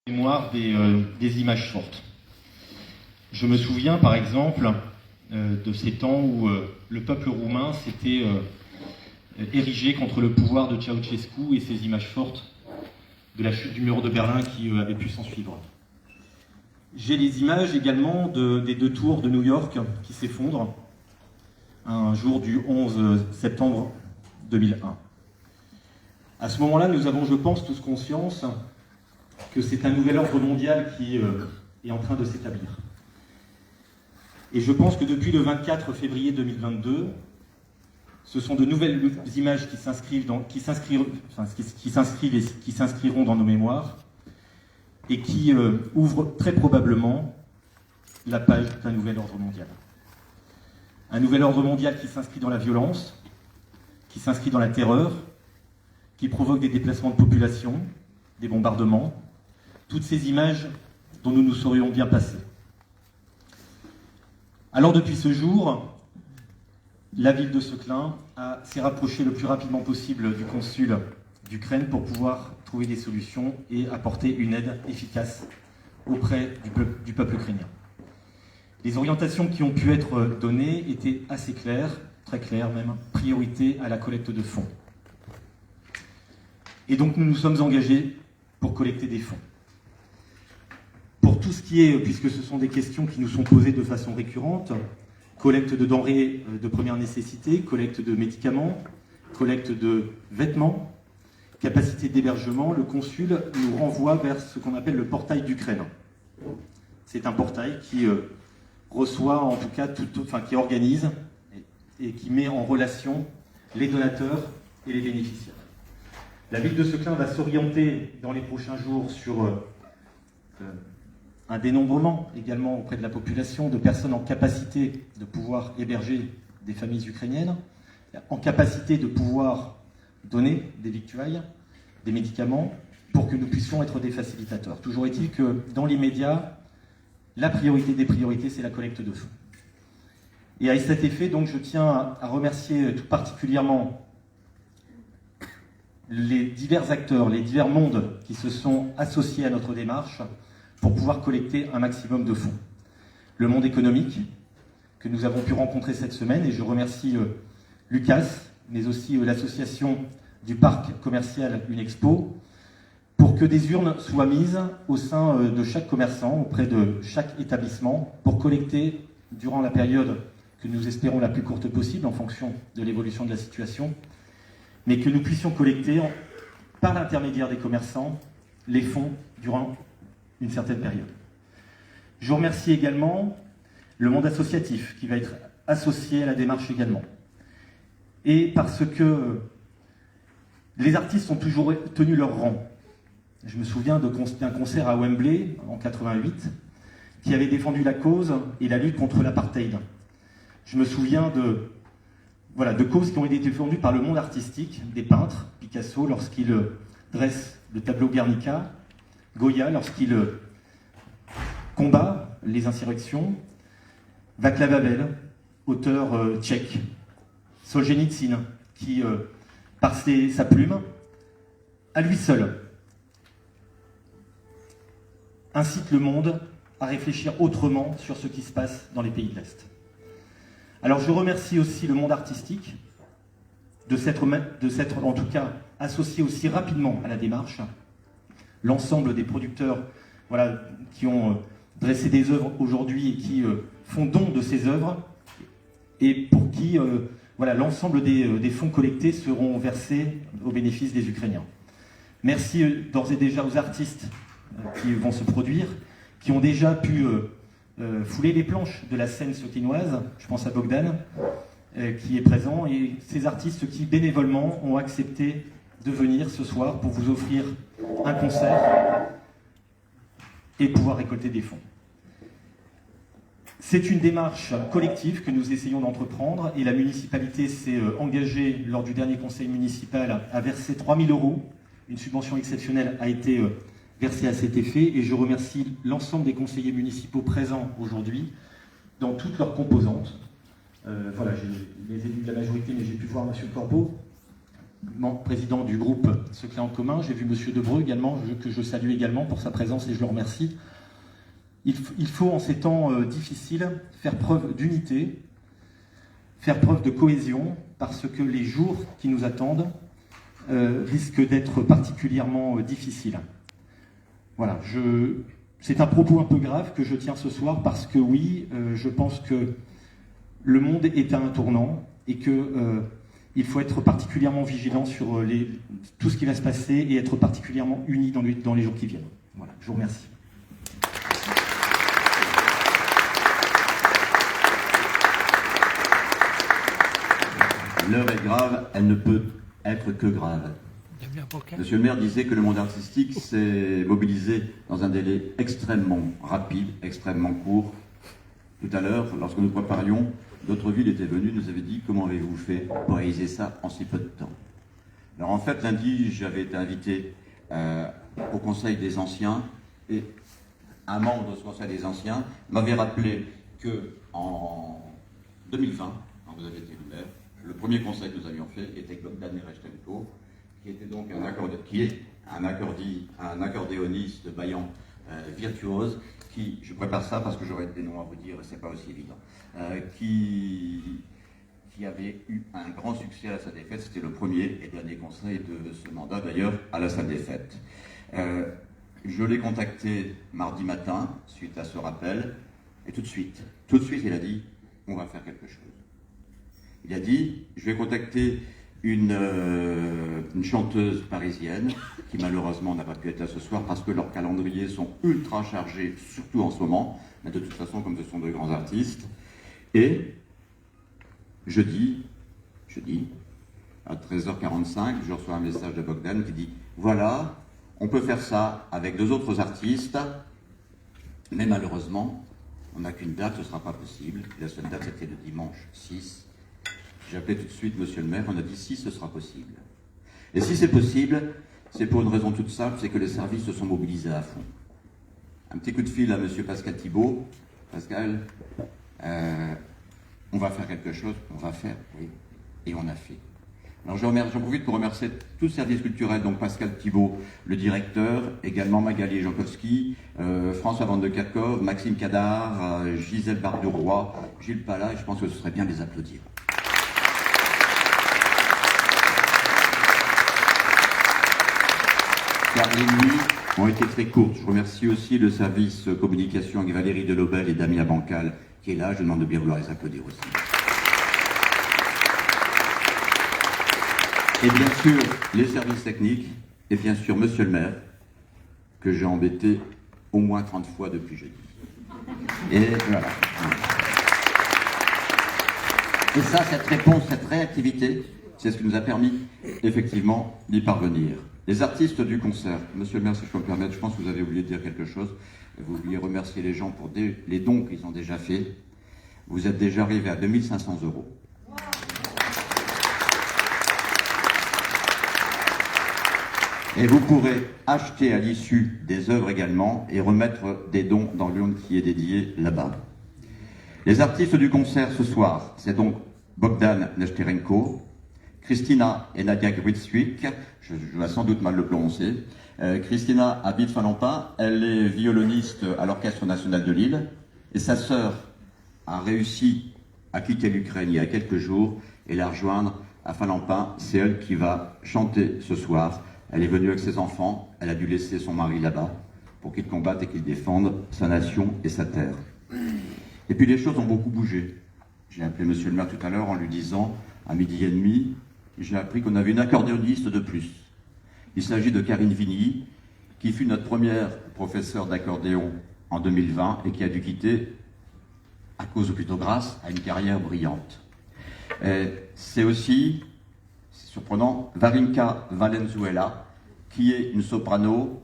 Mémoire des images fortes. Je me souviens par exemple de ces temps où le peuple roumain s'était érigé contre le pouvoir de Ceausescu et ces images fortes de la chute du mur de Berlin qui avait pu s'en suivre. J'ai les images également des deux tours de New York qui s'effondrent un jour du 11 septembre 2001. À ce moment-là, nous avons, je pense, tous conscience que c'est un nouvel ordre mondial qui est en train de s'établir. Et je pense que depuis le 24 février 2022, ce sont de nouvelles images qui s'inscriront dans nos mémoires et qui ouvrent très probablement la page d'un nouvel ordre mondial. Un nouvel ordre mondial qui s'inscrit dans la violence, qui s'inscrit dans la terreur, qui provoque des déplacements de population, des bombardements, toutes ces images dont nous nous serions bien passés. Alors depuis ce jour, la ville de Seclin s'est rapprochée le plus rapidement possible du consul d'Ukraine pour pouvoir trouver des solutions et apporter une aide efficace auprès du peuple ukrainien. Les orientations qui ont pu être données étaient assez claires, très claires même, priorité à la collecte de fonds. Et donc nous nous sommes engagés pour collecter des fonds. Pour tout ce qui est, puisque ce sont des questions qui nous sont posées de façon récurrente, collecte de denrées de première nécessité, collecte de médicaments, collecte de vêtements, capacité d'hébergement, le consul nous renvoie vers ce qu'on appelle le portail d'Ukraine. C'est un portail qui reçoit, en tout cas, qui organise et qui met en relation les donateurs et les bénéficiaires. La ville de Seclin va s'orienter dans les prochains jours sur un dénombrement également auprès de la population de personnes en capacité de pouvoir héberger des familles ukrainiennes, en capacité de pouvoir donner des victuailles, des médicaments, pour que nous puissions être des facilitateurs. Toujours est-il que dans l'immédiat, la priorité des priorités, c'est la collecte de fonds. Et à cet effet, donc, je tiens à remercier tout particulièrement les divers acteurs, les divers mondes qui se sont associés à notre démarche pour pouvoir collecter un maximum de fonds. Le monde économique, que nous avons pu rencontrer cette semaine, et je remercie Lucas, mais aussi l'association du parc commercial Unexpo, pour que des urnes soient mises au sein de chaque commerçant, auprès de chaque établissement, pour collecter, durant la période que nous espérons la plus courte possible, en fonction de l'évolution de la situation, mais que nous puissions collecter, par l'intermédiaire des commerçants, les fonds durant une certaine période. Je remercie également le monde associatif qui va être associé à la démarche également. Et parce que les artistes ont toujours tenu leur rang. Je me souviens d'un concert à Wembley en 88 qui avait défendu la cause et la lutte contre l'apartheid. Je me souviens de causes qui ont été défendues par le monde artistique, des peintres, Picasso lorsqu'il dresse le tableau Guernica, Goya lorsqu'il combat les insurrections, Václav Havel, auteur tchèque, Solzhenitsyn, qui, par sa plume, à lui seul, incite le monde à réfléchir autrement sur ce qui se passe dans les pays de l'Est. Alors je remercie aussi le monde artistique de s'être en tout cas associé aussi rapidement à la démarche, l'ensemble des producteurs qui ont dressé des œuvres aujourd'hui et qui font don de ces œuvres et pour qui l'ensemble des fonds collectés seront versés au bénéfice des Ukrainiens. Merci d'ores et déjà aux artistes qui vont se produire, qui ont déjà pu fouler les planches de la scène soklinoise. Je pense à Bogdan qui est présent, et ces artistes qui bénévolement ont accepté de venir ce soir pour vous offrir un concert et pouvoir récolter des fonds. C'est une démarche collective que nous essayons d'entreprendre, et la municipalité s'est engagée lors du dernier conseil municipal à verser 3 000 €. Une subvention exceptionnelle a été versée à cet effet, et je remercie l'ensemble des conseillers municipaux présents aujourd'hui dans toutes leurs composantes. J'ai les élus de la majorité, mais j'ai pu voir M. Corbeau, président du groupe Secret en commun. J'ai vu M. Debreu également, que je salue également pour sa présence et je le remercie. Il faut, en ces temps difficiles, faire preuve d'unité, faire preuve de cohésion, parce que les jours qui nous attendent risquent d'être particulièrement difficiles. Voilà, c'est un propos un peu grave que je tiens ce soir, parce que oui, je pense que le monde est à un tournant et qu'il faut être particulièrement vigilant sur tout ce qui va se passer et être particulièrement unis dans les jours qui viennent. Voilà, je vous remercie. L'heure est grave, elle ne peut être que grave. Monsieur le maire disait que le monde artistique s'est mobilisé dans un délai extrêmement rapide, extrêmement court. Tout à l'heure, lorsque nous préparions, d'autres villes étaient venues, nous avaient dit comment avez-vous fait pour réaliser ça en si peu de temps. Alors en fait, lundi, j'avais été invité au Conseil des Anciens et un membre de ce Conseil des Anciens m'avait rappelé qu'en 2020, quand vous avez été maire, le premier conseil que nous avions fait était Bogdan Nereshtenko, qui était donc un accordéoniste baillant virtuose, qui, je prépare ça parce que j'aurais des noms à vous dire, c'est pas aussi évident, qui avait eu un grand succès à la salle des fêtes. C'était le premier et dernier conseil de ce mandat, d'ailleurs, à la salle des fêtes. Je l'ai contacté mardi matin, suite à ce rappel, et tout de suite, il a dit, on va faire quelque chose. Il a dit, je vais contacter une chanteuse parisienne qui malheureusement n'a pas pu être là ce soir parce que leurs calendriers sont ultra chargés, surtout en ce moment, mais de toute façon comme ce sont de grands artistes. Et jeudi, à 13h45, je reçois un message de Bogdan qui dit « Voilà, on peut faire ça avec 2 autres artistes, mais malheureusement, on n'a qu'une date, ce ne sera pas possible. » La seule date, c'était le dimanche 6. J'ai appelé tout de suite monsieur le maire, on a dit si ce sera possible. Et si c'est possible, c'est pour une raison toute simple, c'est que les services se sont mobilisés à fond. Un petit coup de fil à monsieur Pascal Thibault. Pascal, on va faire quelque chose, on va faire, oui. Et on a fait. Alors j'en profite pour remercier tout le service culturel, donc Pascal Thibault, le directeur, également Magali Jankowski, François Van de Kerkhove, Maxime Cadar, Gisèle Barduroy, Gilles Pala, et je pense que ce serait bien de les applaudir. Car les nuits ont été très courtes. Je remercie aussi le service communication avec Valérie Delobel et Damien Bancal, qui est là. Je demande de bien vouloir les applaudir aussi. Et bien sûr, les services techniques, et bien sûr, monsieur le maire, que j'ai embêté au moins 30 fois depuis jeudi. Et voilà. Et ça, cette réponse, cette réactivité, c'est ce qui nous a permis, effectivement, d'y parvenir. Les artistes du concert, monsieur le maire, si je peux me permettre, je pense que vous avez oublié de dire quelque chose. Vous vouliez remercier les gens pour les dons qu'ils ont déjà faits. Vous êtes déjà arrivé à 2500 €. Et vous pourrez acheter à l'issue des œuvres également et remettre des dons dans l'urne qui est dédiée là-bas. Les artistes du concert ce soir, c'est donc Bogdan Nereshtenko, Christina et Nadia Gritswick, je vais sans doute mal le prononcer. Christina habite Falampin, elle est violoniste à l'Orchestre National de Lille, et sa sœur a réussi à quitter l'Ukraine il y a quelques jours et la rejoindre à Falampin. C'est elle qui va chanter ce soir. Elle est venue avec ses enfants, elle a dû laisser son mari là-bas pour qu'il combatte et qu'il défende sa nation et sa terre. Et puis les choses ont beaucoup bougé. J'ai appelé monsieur le maire tout à l'heure en lui disant, à 12h30, j'ai appris qu'on avait une accordéoniste de plus. Il s'agit de Karine Vigny, qui fut notre première professeure d'accordéon en 2020 et qui a dû quitter, à cause ou plutôt grâce à une carrière brillante. C'est aussi, c'est surprenant, Varinka Valenzuela, qui est une soprano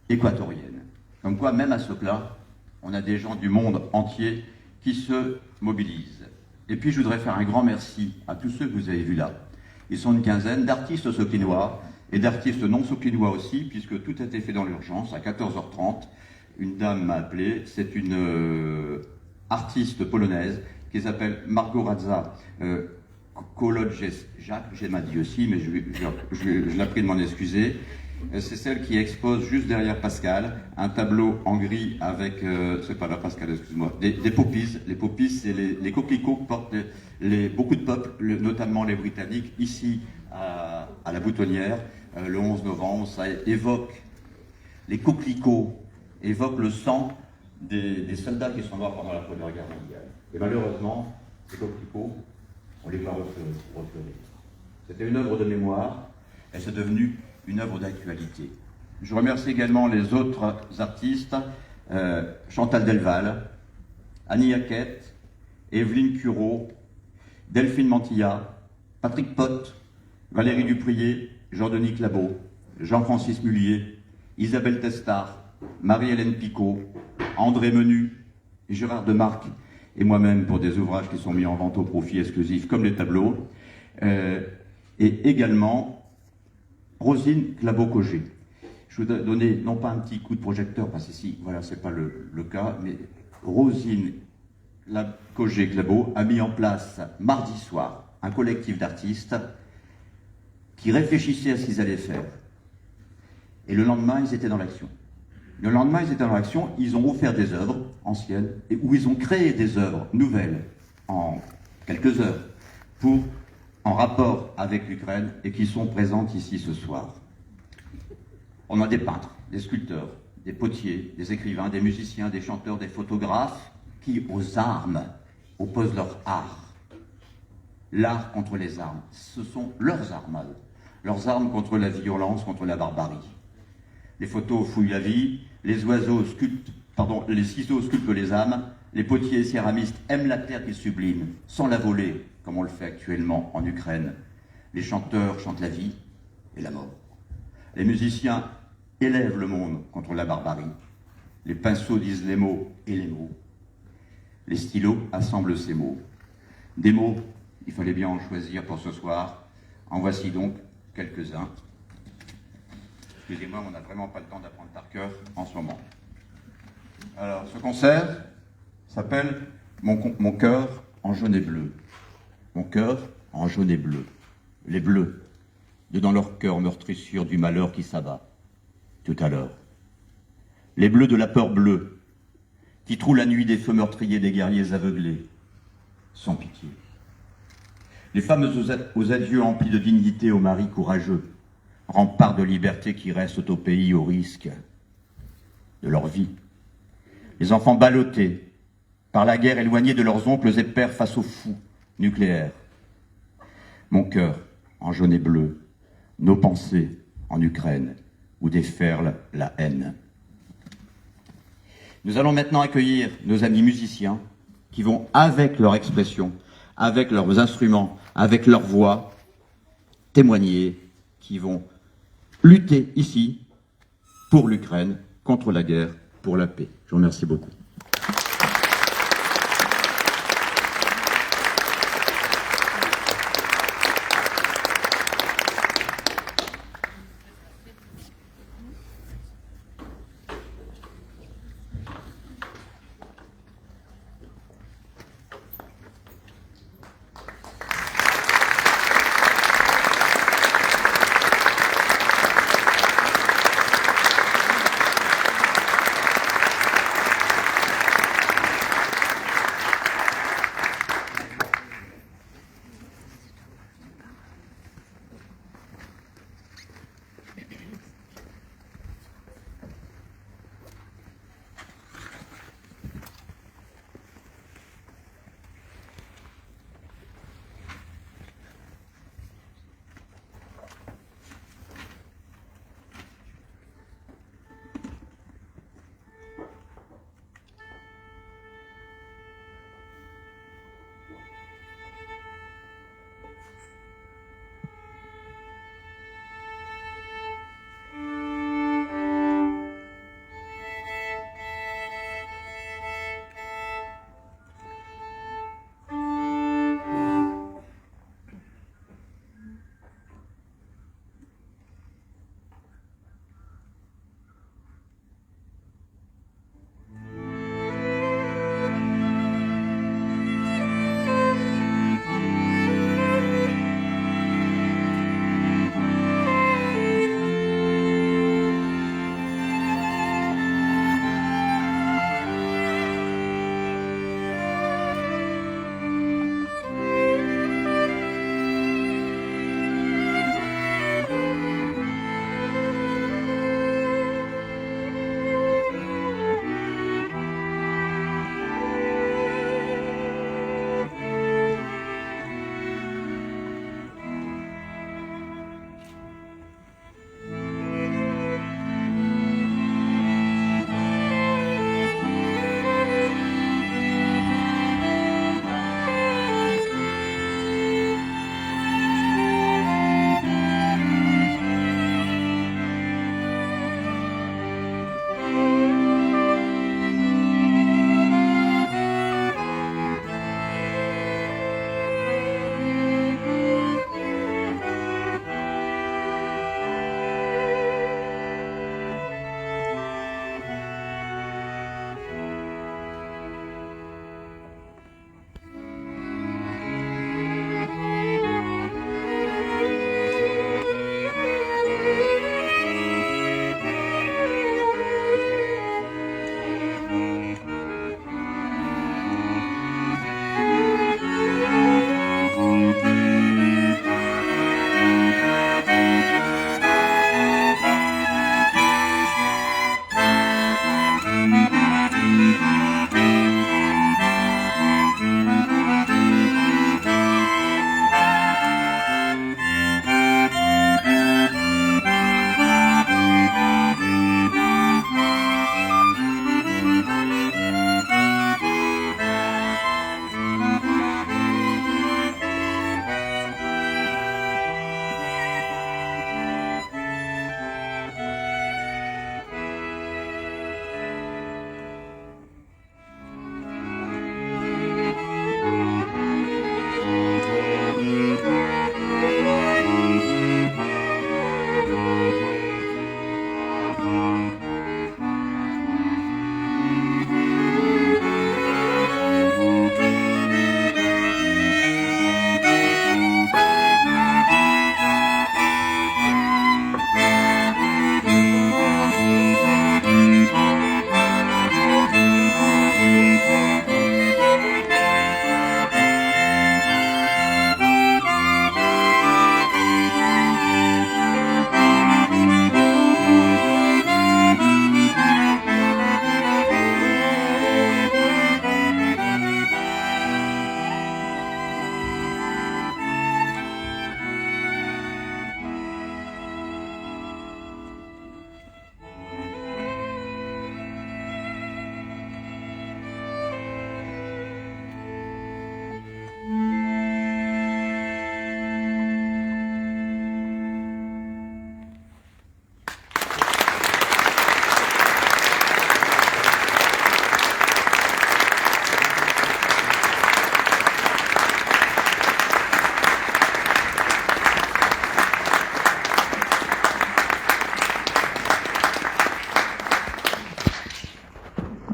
équatorienne. Comme quoi, même à ce plat, on a des gens du monde entier qui se mobilisent. Et puis, je voudrais faire un grand merci à tous ceux que vous avez vus là. Ils sont une quinzaine d'artistes sopinois et d'artistes non sopinois aussi, puisque tout a été fait dans l'urgence. À 14h30, une dame m'a appelé. C'est une artiste polonaise qui s'appelle Margoraza Claude Jacques, j'ai m'a dit aussi, mais je la prie de m'en excuser. C'est celle qui expose juste derrière Pascal un tableau en gris avec, c'est pas là Pascal, excuse-moi, des poppies. Les poppies, c'est les coquelicots que portent beaucoup de peuples, notamment les Britanniques, ici à la Boutonnière, le 11 novembre. Ça évoque, les coquelicots évoquent le sang des soldats qui sont morts pendant la Première Guerre mondiale. Et malheureusement, ces coquelicots, on les voit refleurir. C'était une œuvre de mémoire, et c'est devenu une œuvre d'actualité. Je remercie également les autres artistes, Chantal Delval, Annie Hackett, Evelyne Cureau, Delphine Mantilla, Patrick Pott, Valérie Duprier, Jean-Denis Clabaud, Jean-Francis Mullier, Isabelle Testard, Marie-Hélène Picot, André Menu, Gérard Demarque et moi-même pour des ouvrages qui sont mis en vente au profit exclusif comme les tableaux, et également Rosine Clabaud-Cogé. Je voudrais donner, non pas un petit coup de projecteur, parce que ici, voilà, c'est pas le cas, mais Rosine Cogé-Clabaud a mis en place, mardi soir, un collectif d'artistes qui réfléchissaient à ce qu'ils allaient faire. Et le lendemain, ils étaient dans l'action. Le lendemain, ils étaient dans l'action, ils ont offert des œuvres anciennes, où ils ont créé des œuvres nouvelles en quelques heures, en rapport avec l'Ukraine et qui sont présentes ici ce soir. On a des peintres, des sculpteurs, des potiers, des écrivains, des musiciens, des chanteurs, des photographes qui, aux armes, opposent leur art. L'art contre les armes. Ce sont leurs armes à eux. Leurs armes contre la violence, contre la barbarie. Les photos fouillent la vie, les les ciseaux sculptent les âmes, les potiers et céramistes aiment la terre qu'ils subliment, sans la voler, comme on le fait actuellement en Ukraine. Les chanteurs chantent la vie et la mort. Les musiciens élèvent le monde contre la barbarie. Les pinceaux disent les mots et les mots. Les stylos assemblent ces mots. Des mots, il fallait bien en choisir pour ce soir. En voici donc quelques-uns. Excusez-moi, on n'a vraiment pas le temps d'apprendre par cœur en ce moment. Alors, ce concert s'appelle Mon cœur en jaune et bleu. Mon cœur en jaune et bleu. Les bleus, de dans leur cœur meurtrissure du malheur qui s'abat, tout à l'heure. Les bleus de la peur bleue, qui trouent la nuit des feux meurtriers des guerriers aveuglés, sans pitié. Les femmes aux adieux emplis de dignité aux maris courageux, remparts de liberté qui restent au pays au risque de leur vie. Les enfants ballottés par la guerre, éloignés de leurs oncles et pères face aux fous nucléaires. Mon cœur en jaune et bleu, nos pensées en Ukraine, où déferle la haine. Nous allons maintenant accueillir nos amis musiciens qui vont, avec leur expression, avec leurs instruments, avec leur voix, témoigner, qui vont lutter ici pour l'Ukraine, contre la guerre, pour la paix. Je vous remercie beaucoup.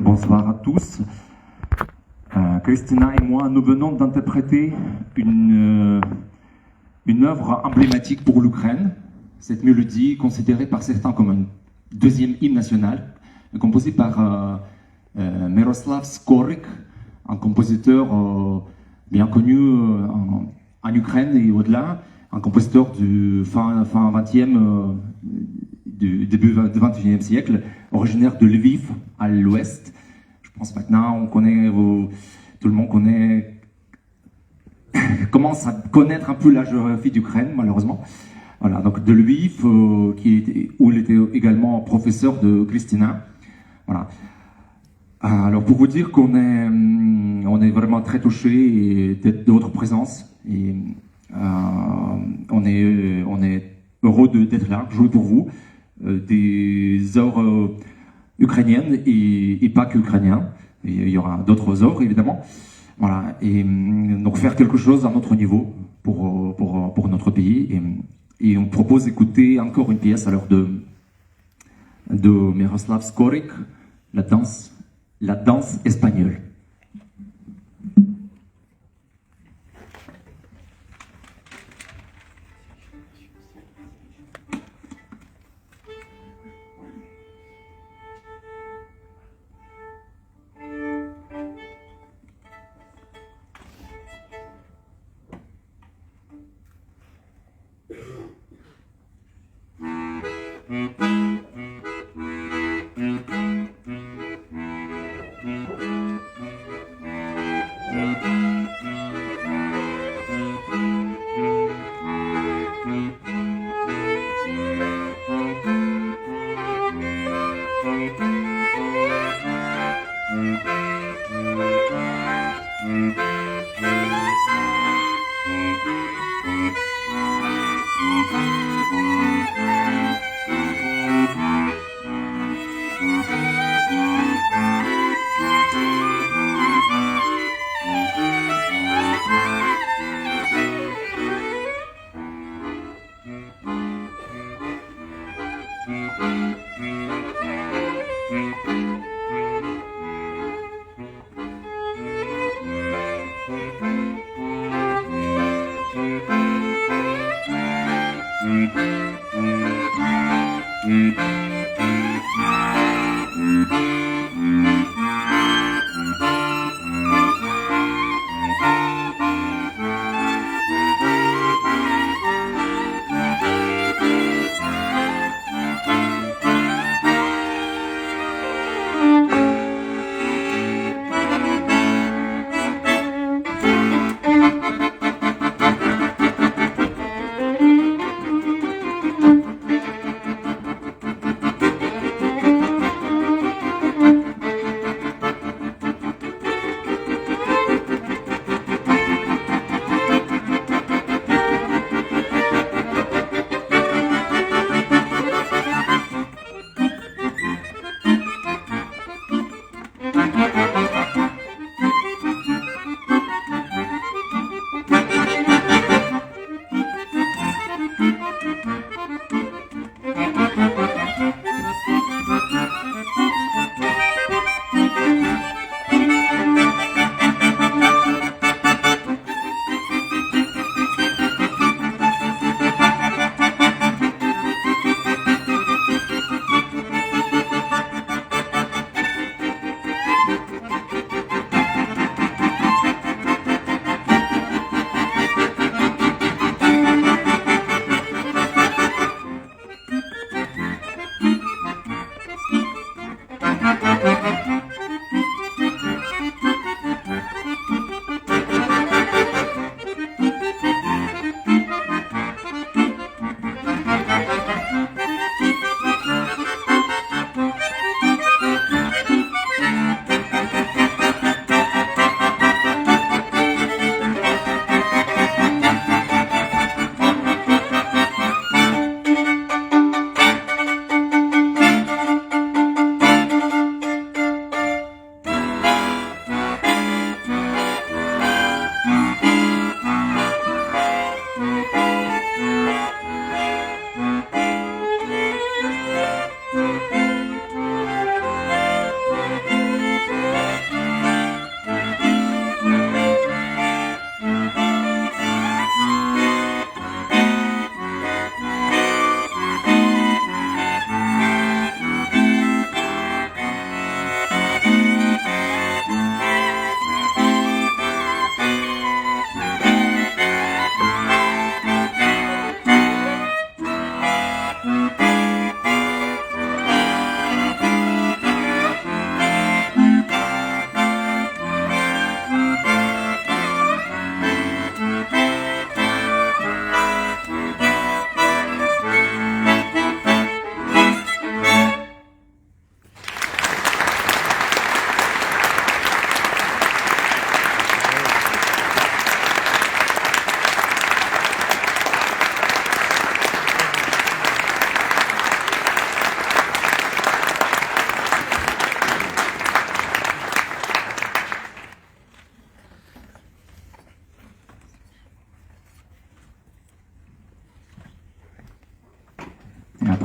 Bonsoir à tous. Christina et moi, nous venons d'interpréter une œuvre emblématique pour l'Ukraine. Cette mélodie, considérée par certains comme un deuxième hymne national, composée par Miroslav Skorik, un compositeur bien connu en Ukraine et au-delà, un compositeur du fin 20e, du début du 21e siècle, originaire de Lviv, à l'ouest. Je pense maintenant, on connaît, tout le monde connaît, commence à connaître un peu la géographie d'Ukraine, malheureusement. Voilà, donc de Lviv, où il était également professeur de Christina. Voilà. Alors pour vous dire qu'on est vraiment très touchés de votre présence et on est heureux d'être là, jouer pour vous des œuvres ukrainiennes et pas qu'ukrainiens. Il y aura d'autres œuvres évidemment. Voilà, et donc faire quelque chose à notre niveau pour notre pays. Et on propose d'écouter encore une pièce alors de Miroslav Skorik, la danse espagnole.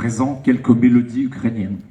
présent quelques mélodies ukrainiennes.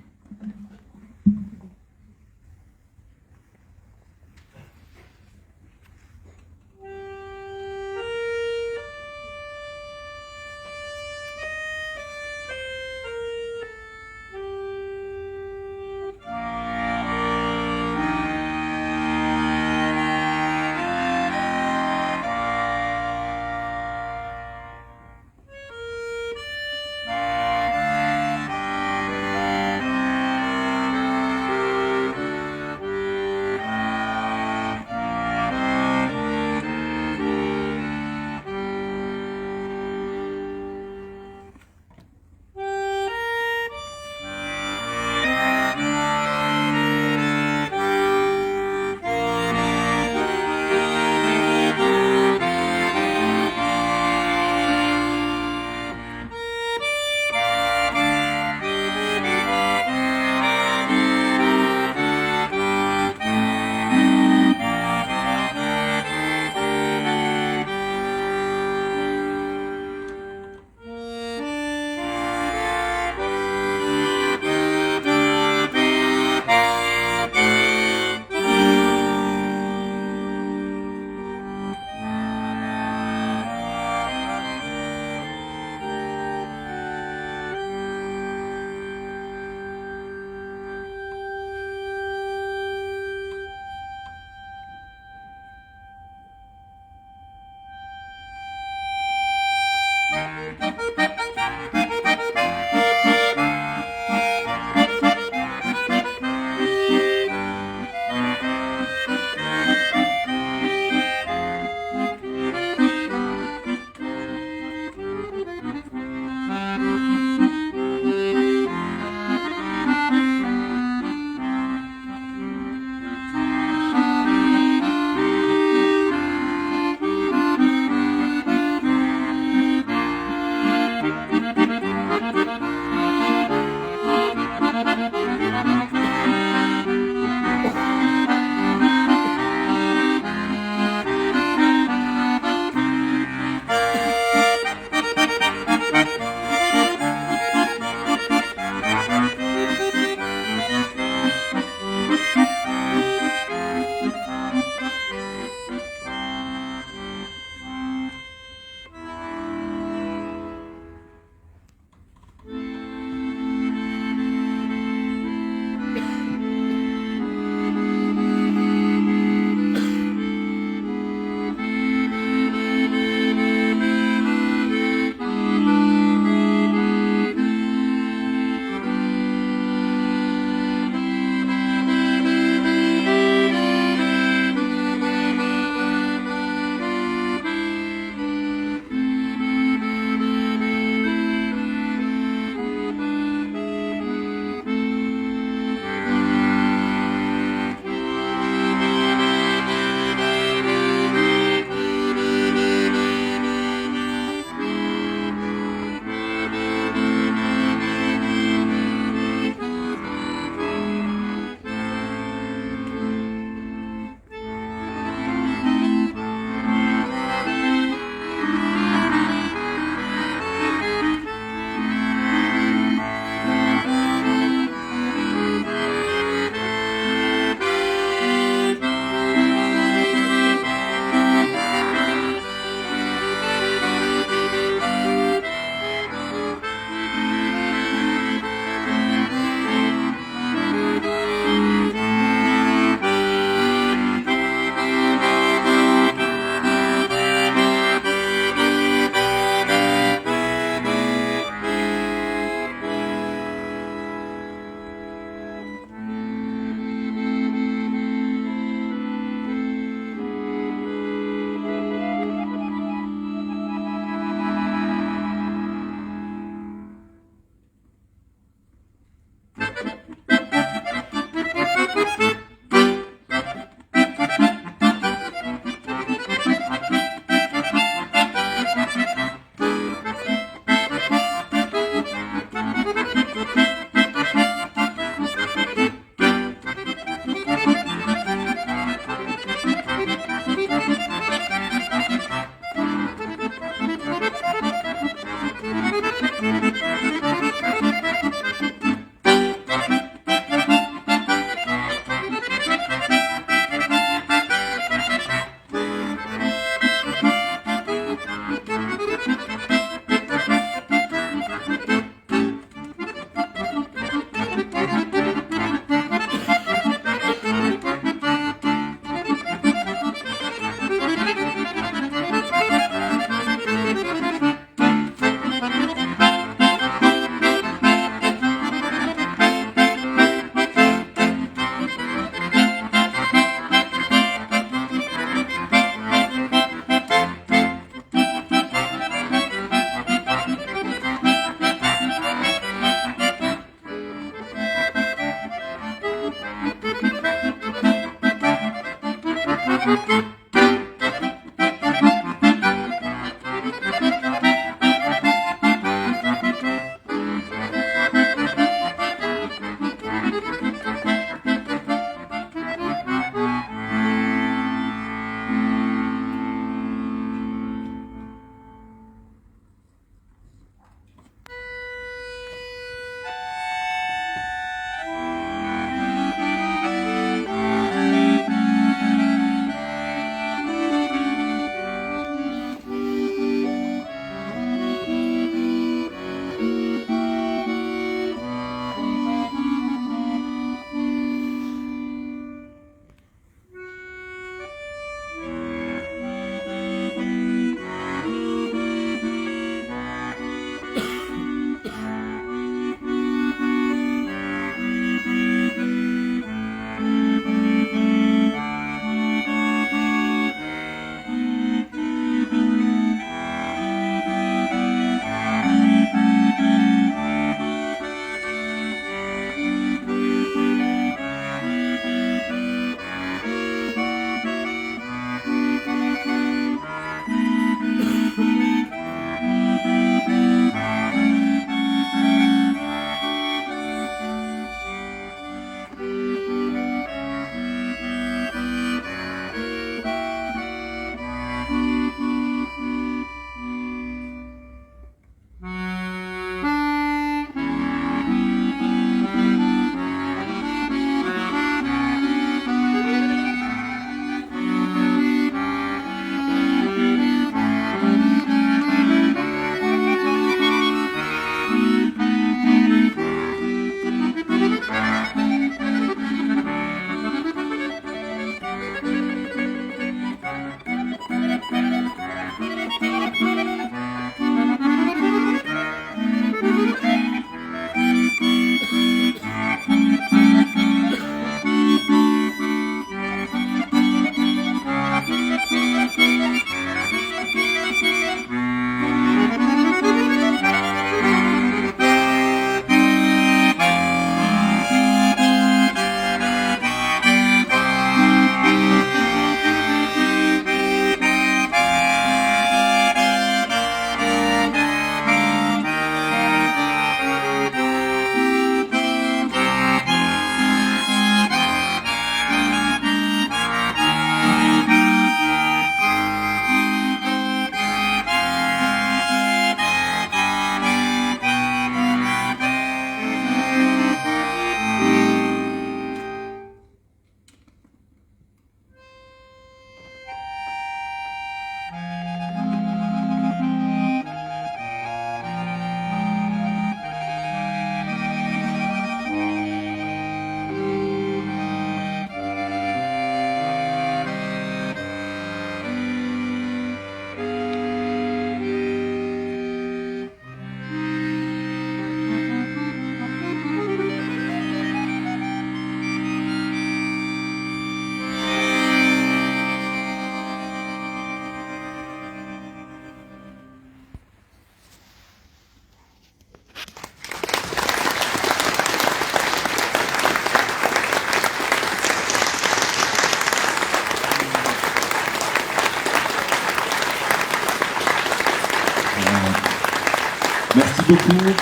Merci beaucoup.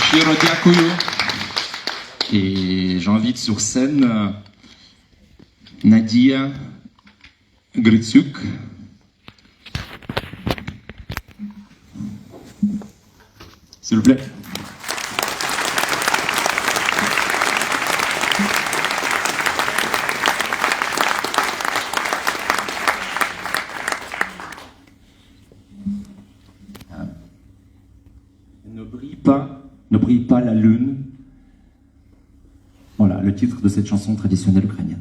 Щиро дякую. Et j'invite sur scène Nadia Gritsuk. S'il vous plaît. Ne brille pas la lune. Voilà le titre de cette chanson traditionnelle ukrainienne.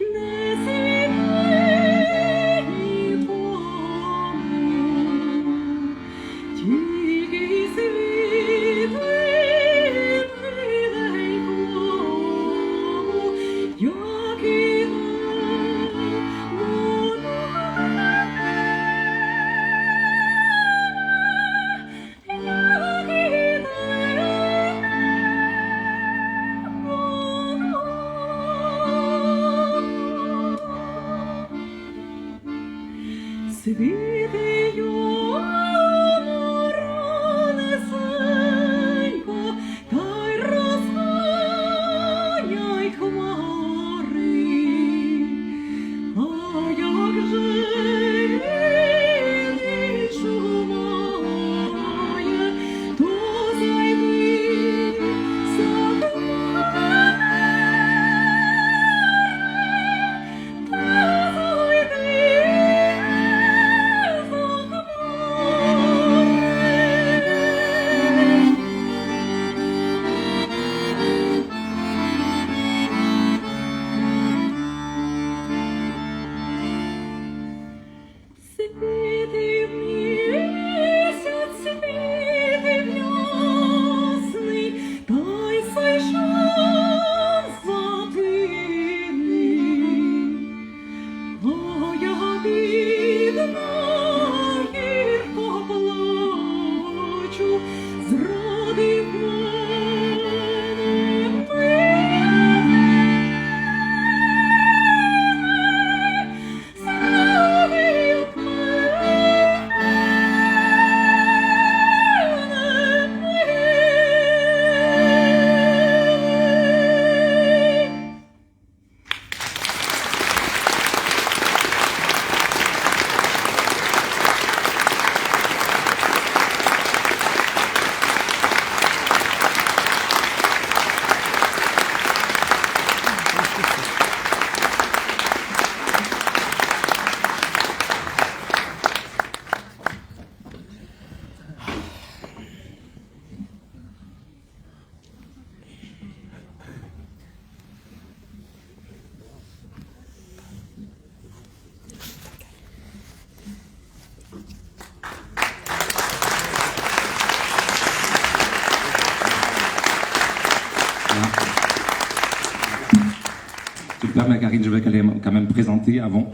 Ne Super, Karine, je vais quand même présenter avant.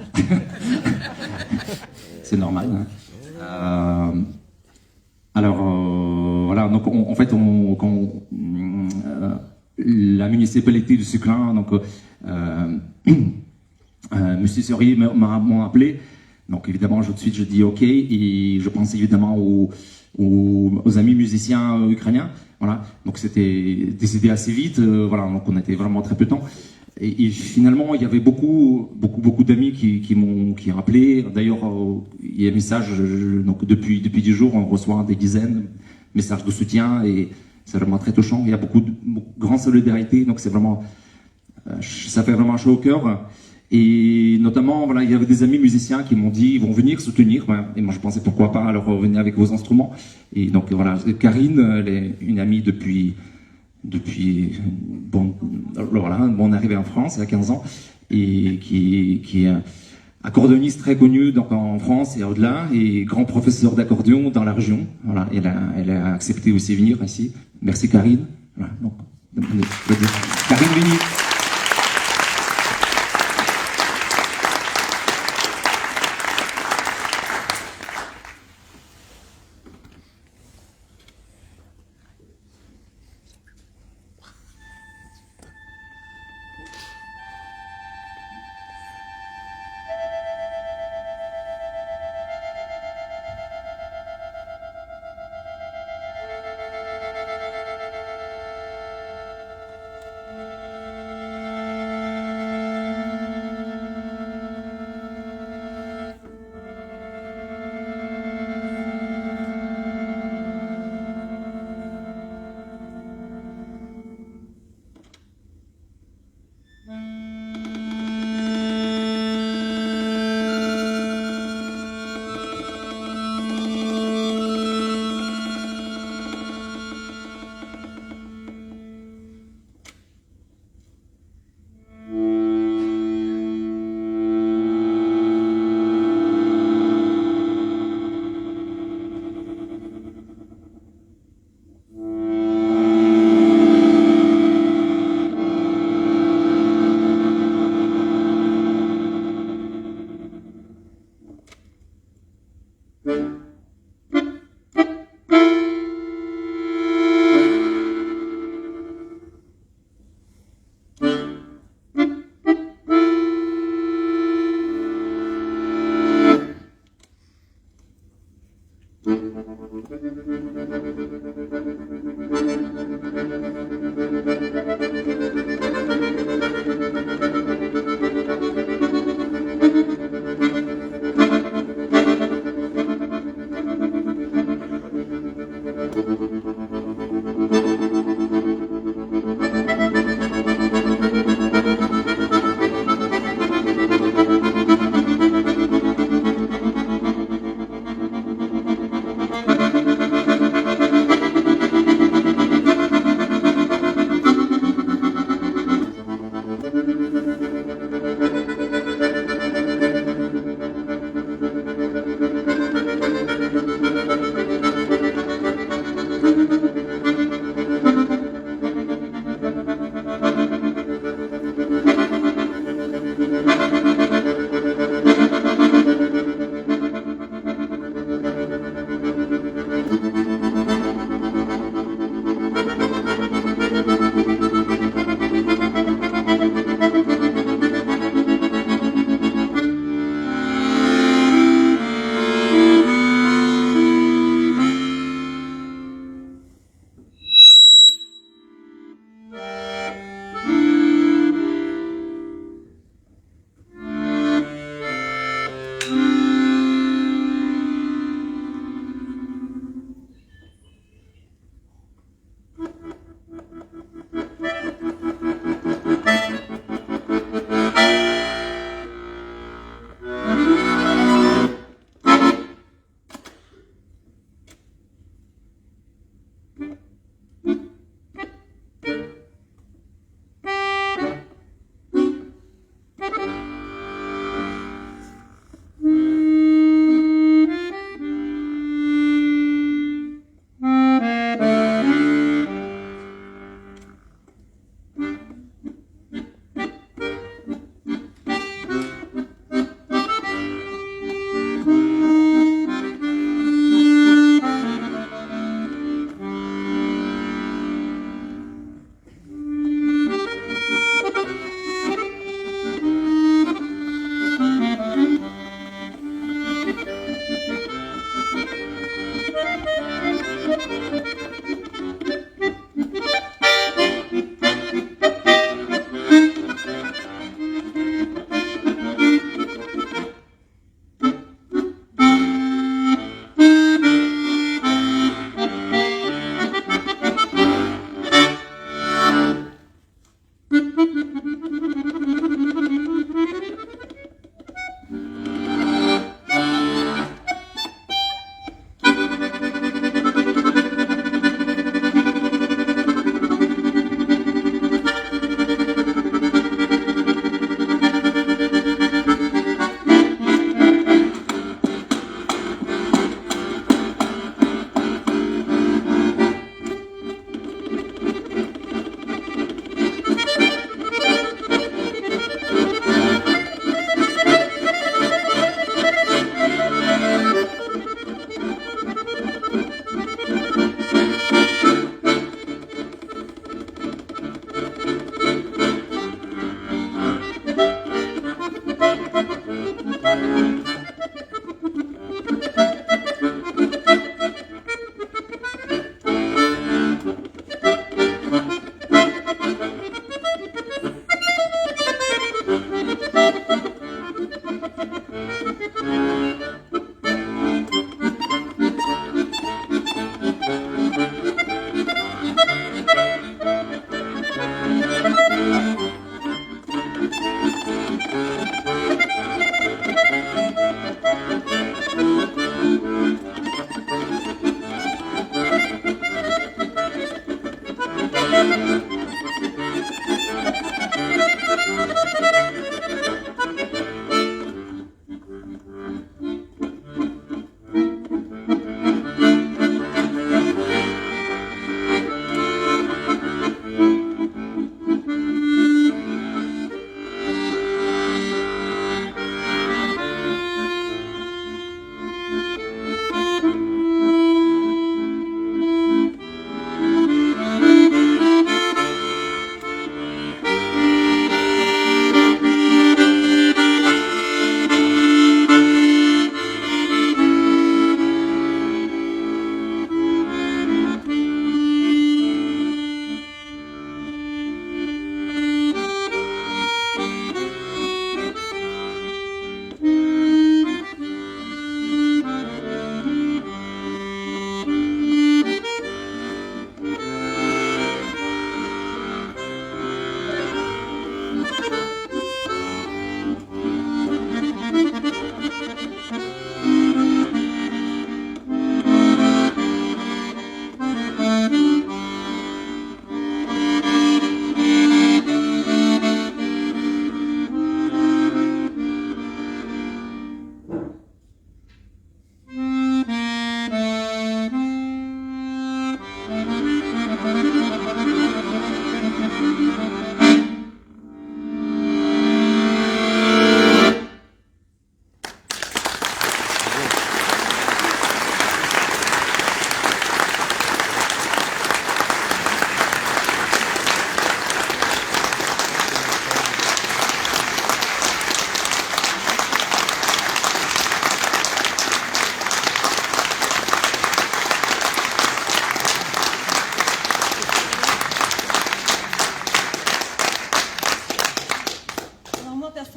C'est normal. Hein. Voilà, donc en fait, la municipalité de Seclin, donc Monsieur Seri m'a appelé. Donc évidemment, tout de suite, je dis OK, et je pense évidemment aux amis musiciens ukrainiens. Voilà, donc c'était décidé assez vite. Voilà, donc on était vraiment très peu de temps. Et finalement, il y avait beaucoup d'amis qui m'ont rappelé. D'ailleurs, il y a un message. Donc depuis 10 jours, on reçoit des dizaines de messages de soutien, et c'est vraiment très touchant. Il y a beaucoup de grande solidarité. Donc c'est vraiment, ça fait vraiment chaud au cœur. Et notamment, voilà, il y avait des amis musiciens qui m'ont dit, ils vont venir soutenir. Et moi, je pensais pourquoi pas, alors venez avec vos instruments. Et donc voilà, Karine, elle est une amie depuis bon, on est arrivé en France il y a 15 ans, et qui est accordéoniste très connu donc en France et au-delà, et grand professeur d'accordéon dans la région. Voilà, elle a accepté aussi venir ici. Merci Karine. Voilà, donc, Karine Vigny.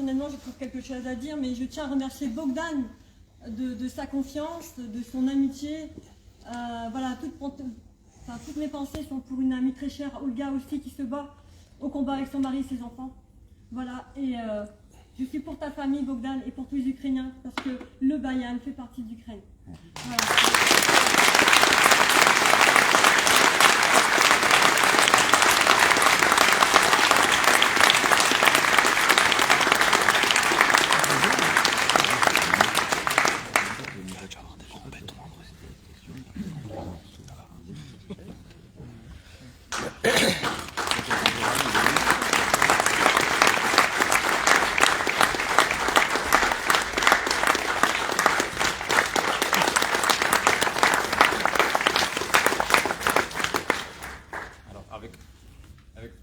personnellement, j'ai trouve quelque chose à dire, mais je tiens à remercier Bogdan de sa confiance, de son amitié. Voilà, toutes mes pensées sont pour une amie très chère, Olga aussi, qui se bat au combat avec son mari et ses enfants. Voilà, et je suis pour ta famille, Bogdan, et pour tous les Ukrainiens, parce que le Bayan fait partie d'Ukraine. Voilà.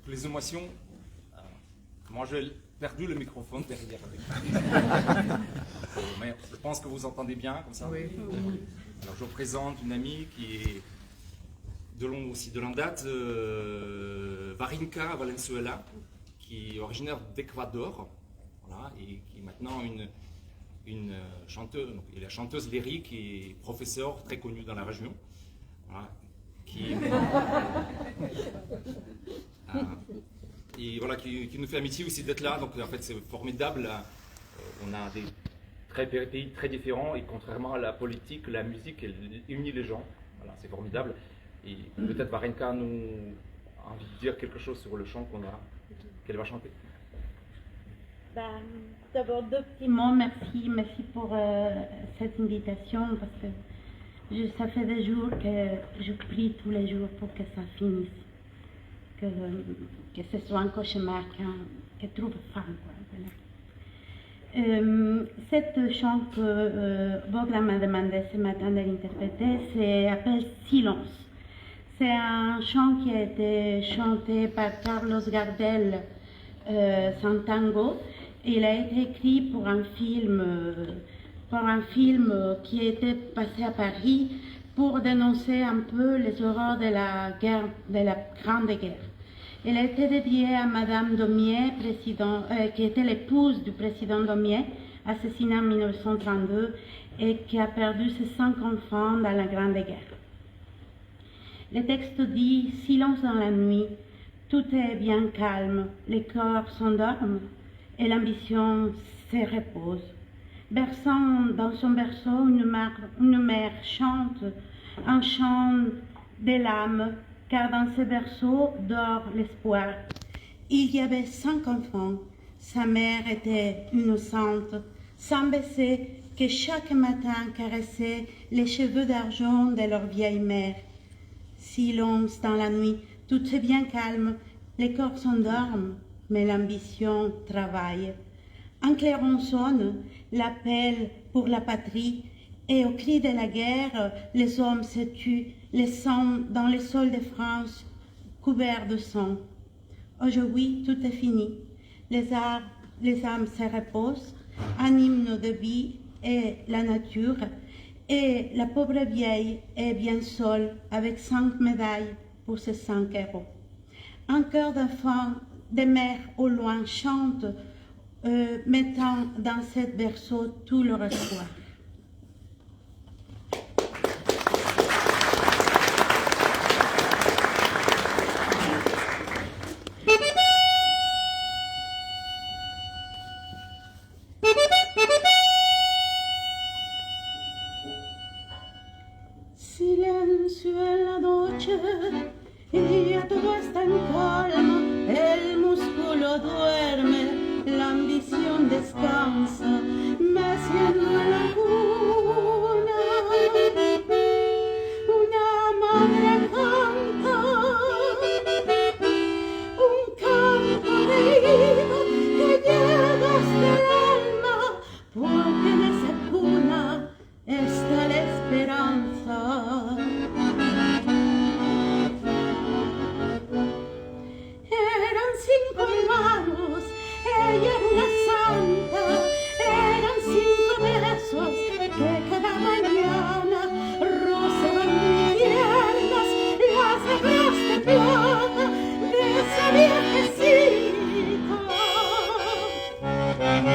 Les émotions, moi j'ai perdu le microphone derrière. Mais je pense que vous entendez bien comme ça. Oui. Alors je vous présente une amie qui est de longue date, Varinka Valenzuela, qui est originaire d'Équateur, voilà, et qui est maintenant une chanteuse, donc, elle est la chanteuse lyrique et professeure très connue dans la région. Voilà, et voilà, qui nous fait amitié aussi d'être là, donc en fait c'est formidable. On a des pays très différents et contrairement à la politique, la musique elle unit les gens. Voilà, c'est formidable. Et peut-être Varenka nous a envie de dire quelque chose sur le chant qu'elle va chanter. D'abord deux petits mots, merci pour cette invitation parce que ça fait des jours que je prie tous les jours pour que ça finisse. Que ce soit un cauchemar que trouve femme. Cette chant que Bogdan m'a demandé ce matin de l'interpréter s'appelle Silence. C'est un chant qui a été chanté par Carlos Gardel sans tango. Il a été écrit pour un film qui était passé à Paris pour dénoncer un peu les horreurs de la guerre, de la Grande Guerre. Il a été dédié à Madame Daumier, qui était l'épouse du président Daumier, assassiné en 1932 et qui a perdu ses 5 enfants dans la Grande Guerre. Le texte dit « Silence dans la nuit, tout est bien calme, les corps s'endorment et l'ambition se repose. Berçant dans son berceau, une mère chante un chant des l'âme, car dans ce berceau dort l'espoir. Il y avait 5 enfants, sa mère était innocente, sans baiser, que chaque matin caressait les cheveux d'argent de leur vieille mère. Silence dans la nuit, tout est bien calme, les corps s'endorment, mais l'ambition travaille. Un clairon sonne, l'appel pour la patrie, et au cri de la guerre, les hommes se tuent, laissant dans les sols de France couverts de sang. Aujourd'hui, tout est fini. Les âmes se reposent, un hymne de vie et la nature, et la pauvre vieille est bien seule avec 5 médailles pour ses 5 héros. Un cœur d'enfant, des mères au loin chante, mettant dans cette berceau tout leur espoir. Silencio en la noche y ya todo está en calma, el músculo duerme, la ambición descansa, me siento en la cuna, una madre canta, un canto de vida que llega hasta el alma, porque en esa cuna está la esperanza. Eran 5 hermanos, ella era una santa,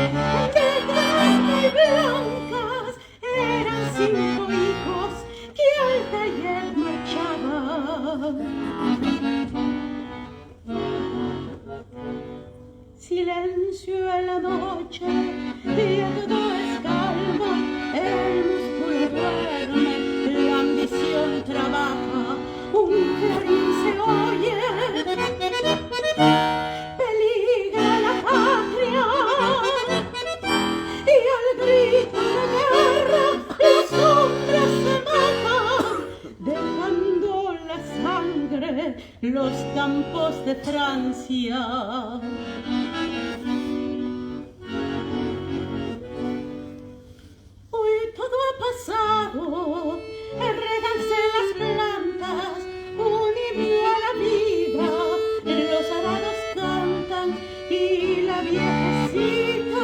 de carne y blancas, eran 5 hijos que al taller marchaban. Silencio en la noche y todo es calma, el músculo duerme, la ambición trabaja, un clarín se oye, peligra la patria y al grito de guerra los hombres se matan, dejando la sangre los campos de Francia. Hoy todo ha pasado, reganse las plantas, un himno a la vida, los arados cantan y la viejecita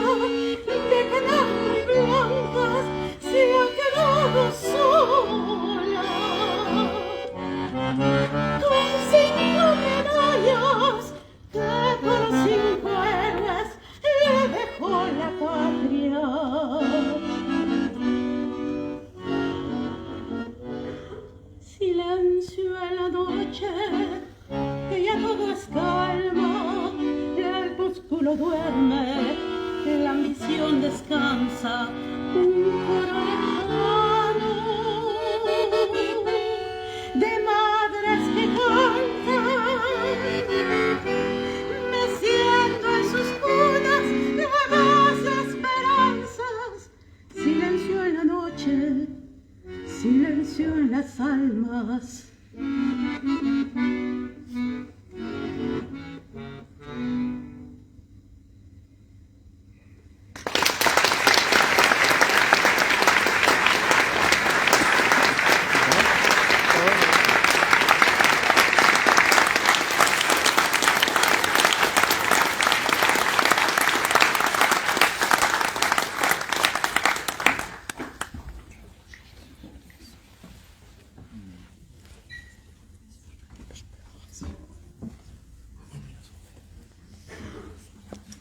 de canas blancas se ha quedado sola. Con 5 medallas que por 5 héroes le dejó la patria. Silencio en la noche, que ya todo es calma, el músculo duerme, la ambición descansa, un coro lejano de madres que cantan, meciendo en sus cunas nuevas esperanzas. Silencio en la noche, silencio en las almas.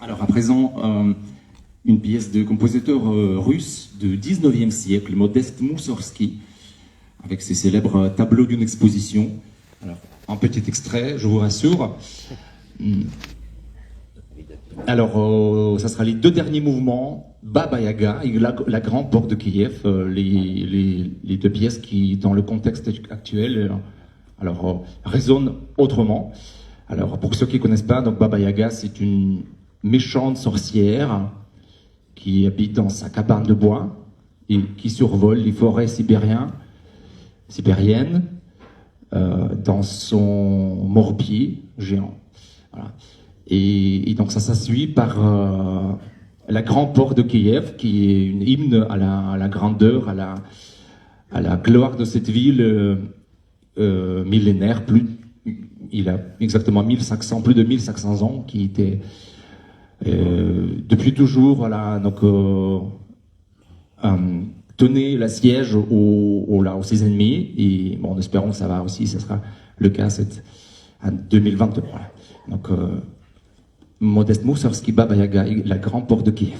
Alors à présent, une pièce de compositeur russe du 19e siècle, Modeste Moussorgsky, avec ses célèbres tableaux d'une exposition. Alors, un petit extrait, je vous rassure. Alors, ça sera les 2 derniers mouvements, Baba Yaga et la Grande Porte de Kiev, les 2 pièces qui, dans le contexte actuel, résonnent autrement. Alors, pour ceux qui ne connaissent pas, donc Baba Yaga, c'est une méchante sorcière qui habite dans sa cabane de bois et qui survole les forêts sibériennes dans son morbier géant. Voilà. Et donc ça s'assuit par la Grande Porte de Kiev, qui est une hymne à la grandeur, à la gloire de cette ville millénaire. Il a exactement plus de 1500 ans, qui était depuis toujours, voilà, donc tenait la siège aux ses ennemis, et bon, en espérant que ça sera le cas en 2023. Voilà. Donc Modeste Moussorgsky, Baba Yaga, la Grande Porte de Kiev.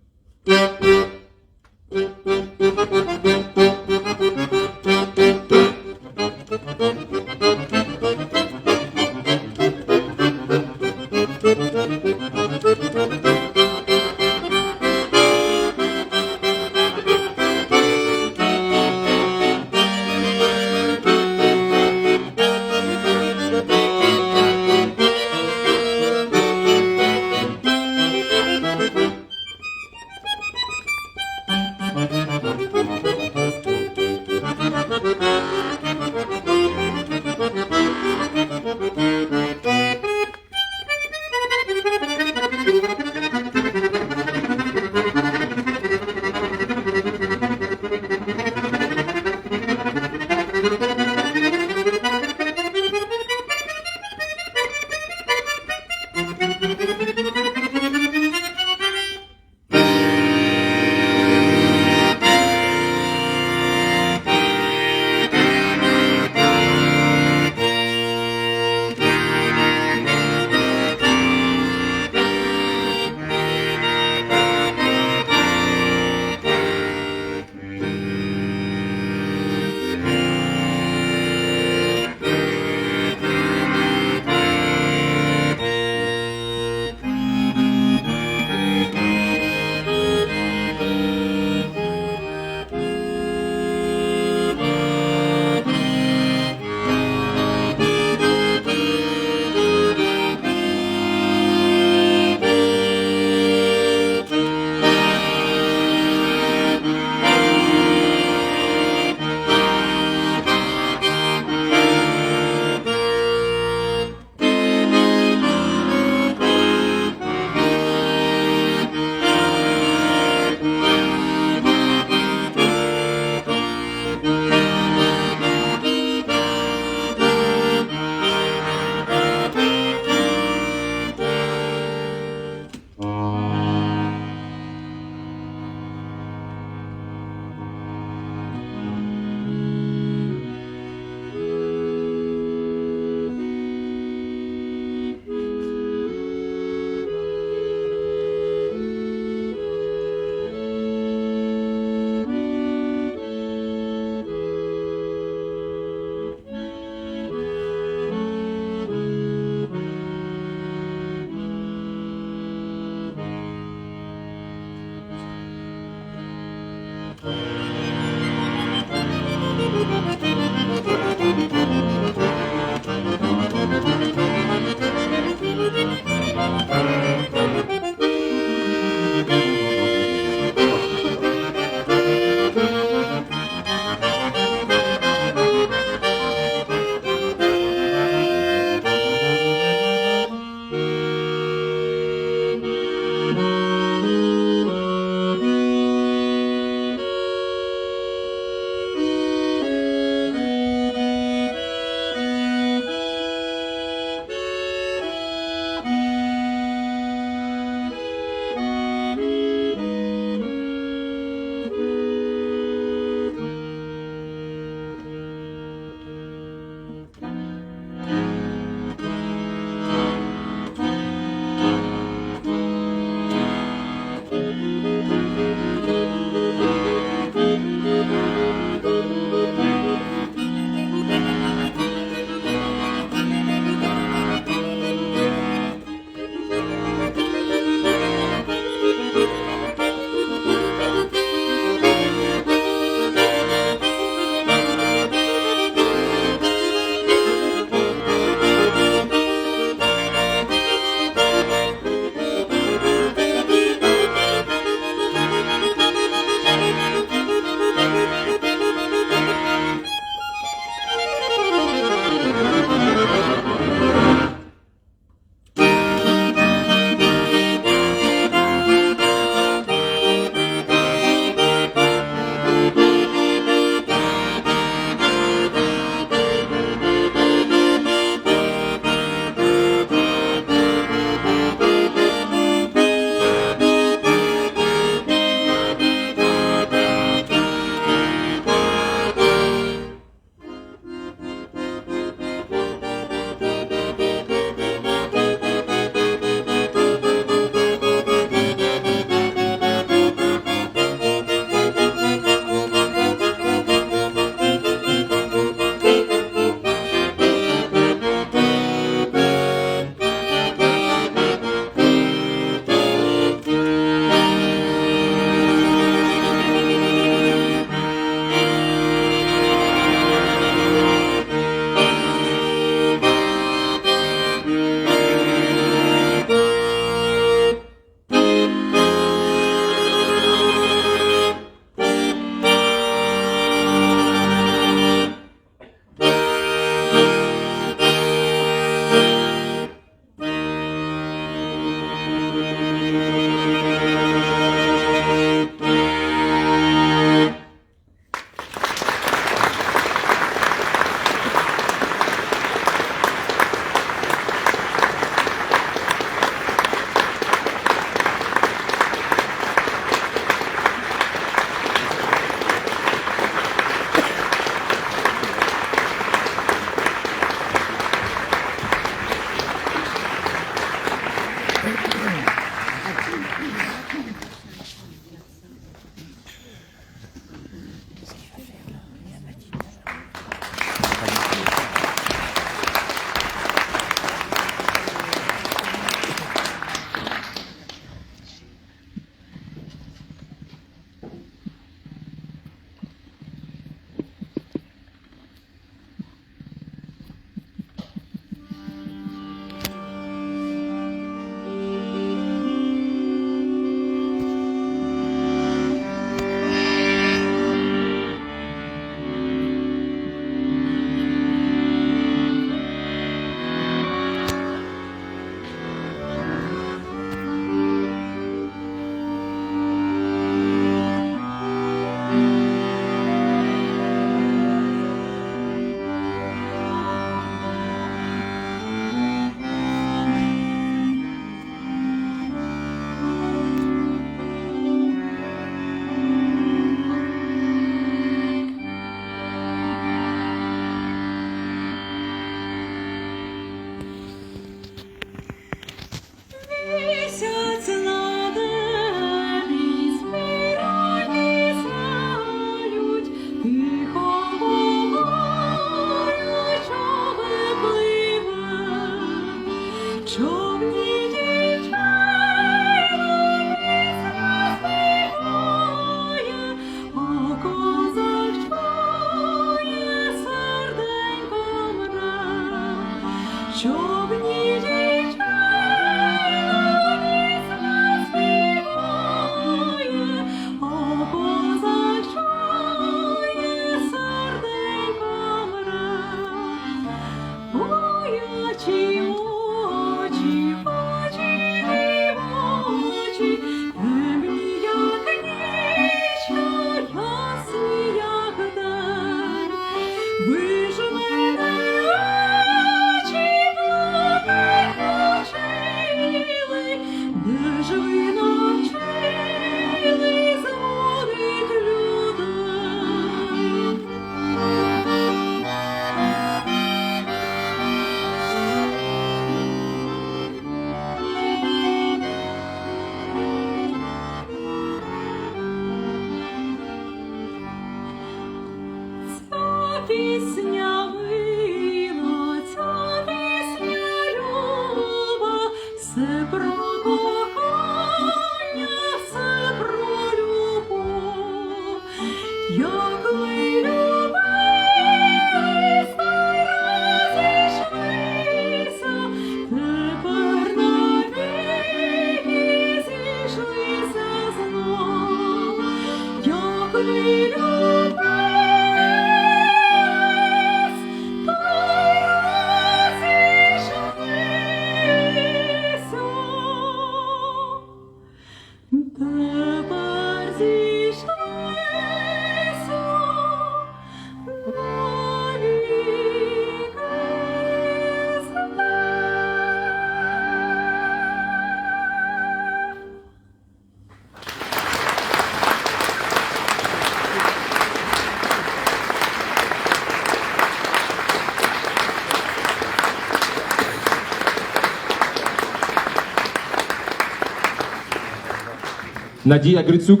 Nadia Gritsuk.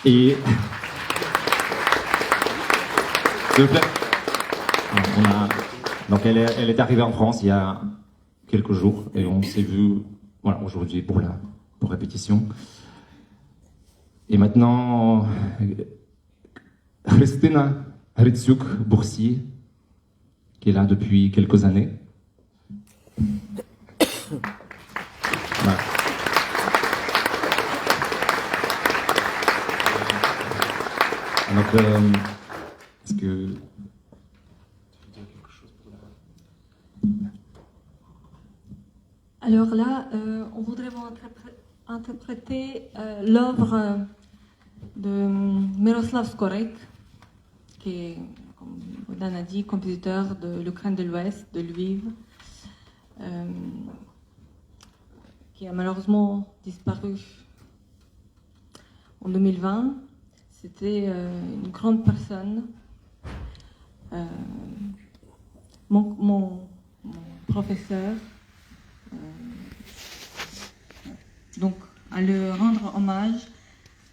Et. S'il vous plaît. Donc elle est arrivée en France il y a quelques jours et on s'est vu voilà, aujourd'hui pour répétition. Et maintenant, Christina Gritsuk, boursier, qui est là depuis quelques années. Voilà. Donc, est-ce que... Alors là, on voudrait vous interpréter l'œuvre de Miroslav Skorek, qui est, comme Bogdan a dit, compositeur de l'Ukraine de l'Ouest, de Lviv, qui a malheureusement disparu en 2020. C'était une grande personne. Mon professeur. Donc, à le rendre hommage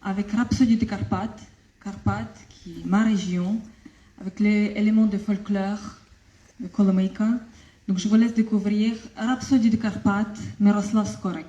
avec Rhapsodie de Carpath, Carpath qui est ma région, avec les éléments de folklore de Kolomyka. Donc, je vous laisse découvrir Rhapsodie de Carpath, Miroslav Skorek.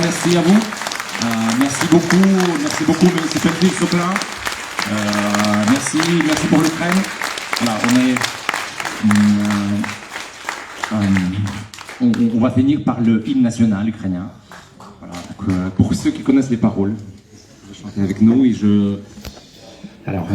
Merci à vous. Merci beaucoup, Monsieur Patrick Soclin. Merci pour l'Ukraine. Voilà, on va finir par le hymne national ukrainien. Voilà, donc, pour ceux qui connaissent les paroles, je vais chanter avec nous et je. Alors.